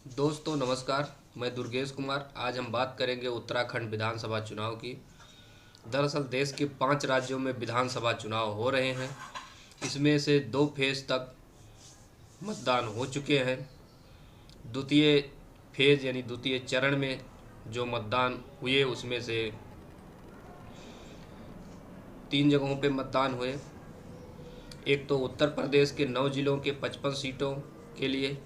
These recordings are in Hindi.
दोस्तों नमस्कार। मैं दुर्गेश कुमार। आज हम बात करेंगे उत्तराखंड विधानसभा चुनाव की। दरअसल देश के 5 राज्यों में विधानसभा चुनाव हो रहे हैं। इसमें से 2 फेज तक मतदान हो चुके हैं। द्वितीय फेज यानी द्वितीय चरण में जो मतदान हुए उसमें से 3 जगहों पे मतदान हुए। एक तो उत्तर प्रदेश के 9 जिलों के 55 सीटों के लिए,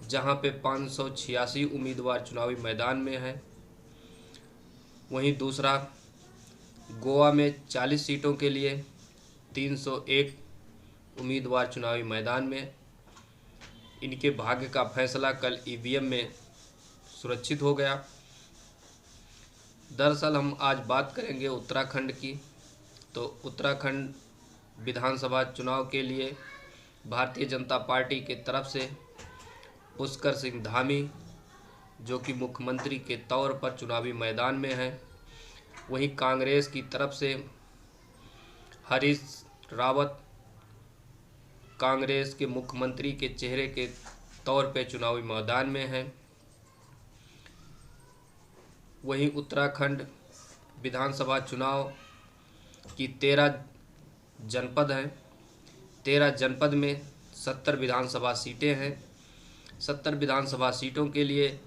जहां पे 586 उम्मीदवार चुनावी मैदान में हैं। वहीं दूसरा गोवा में 40 सीटों के लिए 301 उम्मीदवार चुनावी मैदान में। इनके भाग्य का फैसला कल ईवीएम में सुरक्षित हो गया। दरअसल हम आज बात करेंगे उत्तराखंड की। तो उत्तराखंड विधानसभा चुनाव के लिए भारतीय जनता पार्टी के तरफ से पुष्कर सिंह धामी, जो कि मुख्यमंत्री के तौर पर चुनावी मैदान में हैं। वहीं कांग्रेस की तरफ से हरीश रावत कांग्रेस के मुख्यमंत्री के चेहरे के तौर पर चुनावी मैदान में हैं। वहीं उत्तराखंड विधानसभा चुनाव की 13 जनपद हैं। 13 जनपद में 70 विधानसभा सीटें हैं। 70 विधानसभा सीटों के लिए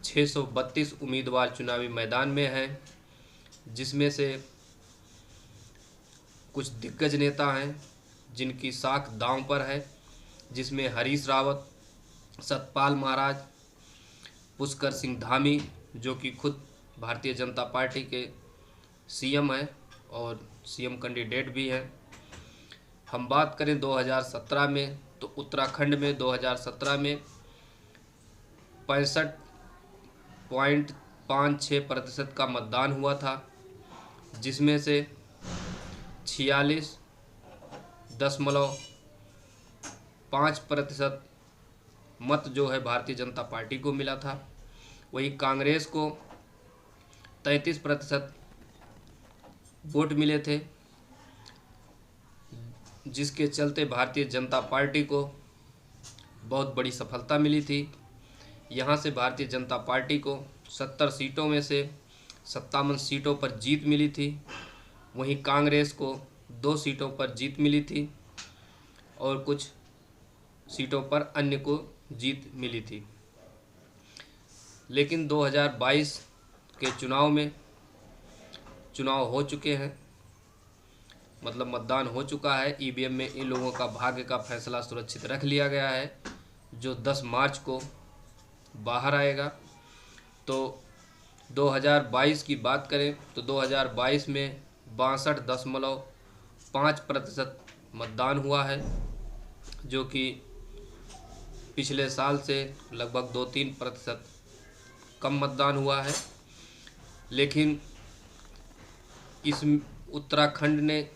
632 उम्मीदवार चुनावी मैदान में हैं, जिसमें से कुछ दिग्गज नेता हैं जिनकी साख दांव पर है, जिसमें हरीश रावत, सतपाल महाराज, पुष्कर सिंह धामी, जो कि खुद भारतीय जनता पार्टी के सीएम हैं और सीएम कैंडिडेट भी हैं। हम बात करें 2017 में, तो उत्तराखंड में 2017 में 65.56% का मतदान हुआ था, जिसमें से 46.5% मत जो है भारतीय जनता पार्टी को मिला था। वहीं कांग्रेस को 33% वोट मिले थे, जिसके चलते भारतीय जनता पार्टी को बहुत बड़ी सफलता मिली थी। यहाँ से भारतीय जनता पार्टी को 70 सीटों में से 57 सीटों पर जीत मिली थी। वहीं कांग्रेस को 2 सीटों पर जीत मिली थी और कुछ सीटों पर अन्य को जीत मिली थी। लेकिन 2022 के चुनाव में चुनाव हो चुके हैं, मतलब मतदान हो चुका है। ईवीएम में इन लोगों का भाग्य का फैसला सुरक्षित रख लिया गया है, जो 10 मार्च को बाहर आएगा। तो 2022 की बात करें तो 2022 में 62.5% मतदान हुआ है, जो कि पिछले साल से लगभग 2-3% कम मतदान हुआ है। लेकिन इस उत्तराखंड ने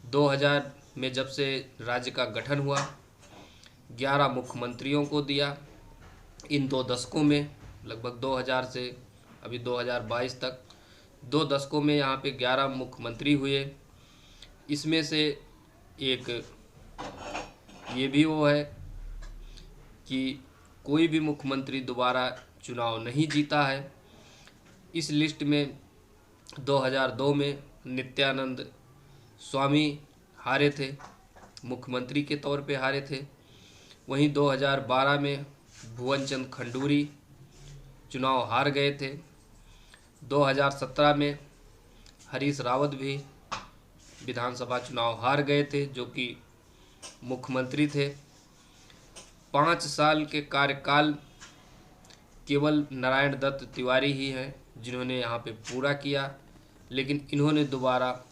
2000 में जब से राज्य का गठन हुआ 11 मुख्यमंत्रियों को दिया। इन 2 दशकों में, लगभग 2000 से अभी 2022 तक 2 दशकों में यहाँ पे 11 मुख्यमंत्री हुए। इसमें से एक ये भी वो है कि कोई भी मुख्यमंत्री दोबारा चुनाव नहीं जीता है। इस लिस्ट में 2002 में नित्यानंद स्वामी हारे थे, मुख्यमंत्री के तौर पे हारे थे। वहीं 2012 में भुवन चंद खंडूरी चुनाव हार गए थे। 2017 में हरीश रावत भी विधानसभा चुनाव हार गए थे, जो कि मुख्यमंत्री थे। 5 साल के कार्यकाल केवल नारायण दत्त तिवारी ही हैं जिन्होंने यहाँ पे पूरा किया, लेकिन इन्होंने दोबारा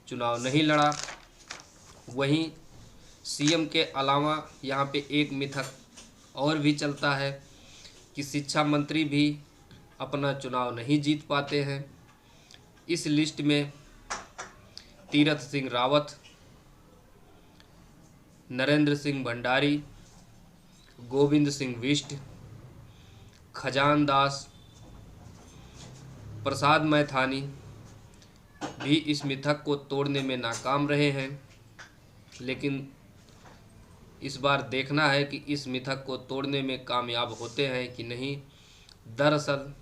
चुनाव नहीं लड़ा। वहीं सीएम के अलावा यहाँ पे एक मिथक और भी चलता है कि शिक्षा मंत्री भी अपना चुनाव नहीं जीत पाते हैं। इस लिस्ट में तीरथ सिंह रावत, नरेंद्र सिंह भंडारी, गोविंद सिंह बिष्ट, खजान दास, प्रसाद मैथानी भी इस मिथक को तोड़ने में नाकाम रहे हैं। लेकिन इस बार देखना है कि इस मिथक को तोड़ने में कामयाब होते हैं कि नहीं। दरअसल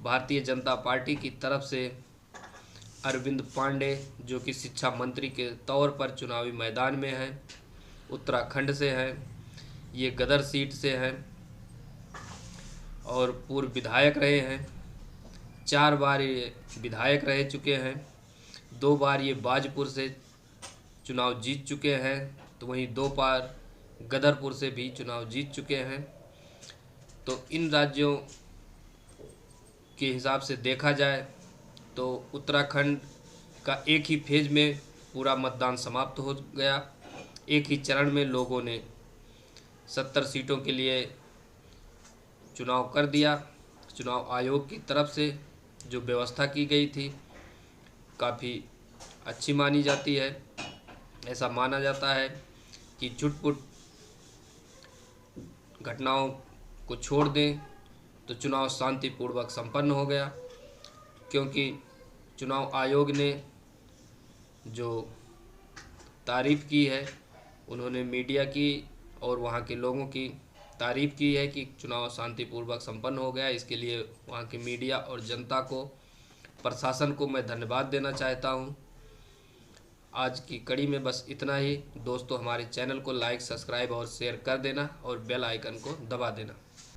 भारतीय जनता पार्टी की तरफ से अरविंद पांडे, जो कि शिक्षा मंत्री के तौर पर चुनावी मैदान में हैं, उत्तराखंड से हैं, ये गदर सीट से हैं और पूर्व विधायक रहे हैं। 4 बार ये विधायक रह चुके हैं, 2 बार ये बाजपुर से चुनाव जीत चुके हैं, तो वहीं 2 बार गदरपुर से भी चुनाव जीत चुके हैं। तो इन राज्यों के हिसाब से देखा जाए तो उत्तराखंड का एक ही फेज में पूरा मतदान समाप्त हो गया। एक ही चरण में लोगों ने 70 सीटों के लिए चुनाव कर दिया। चुनाव आयोग की तरफ से जो व्यवस्था की गई थी काफ़ी अच्छी मानी जाती है। ऐसा माना जाता है कि छुटपुट घटनाओं को छोड़ दें तो चुनाव शांतिपूर्वक संपन्न हो गया, क्योंकि चुनाव आयोग ने जो तारीफ़ की है, उन्होंने मीडिया की और वहाँ के लोगों की तारीफ़ की है कि चुनाव शांतिपूर्वक संपन्न हो गया। इसके लिए वहाँ की मीडिया और जनता को, प्रशासन को मैं धन्यवाद देना चाहता हूँ। आज की कड़ी में बस इतना ही। दोस्तों, हमारे चैनल को लाइक, सब्सक्राइब और शेयर कर देना और बेल आइकन को दबा देना।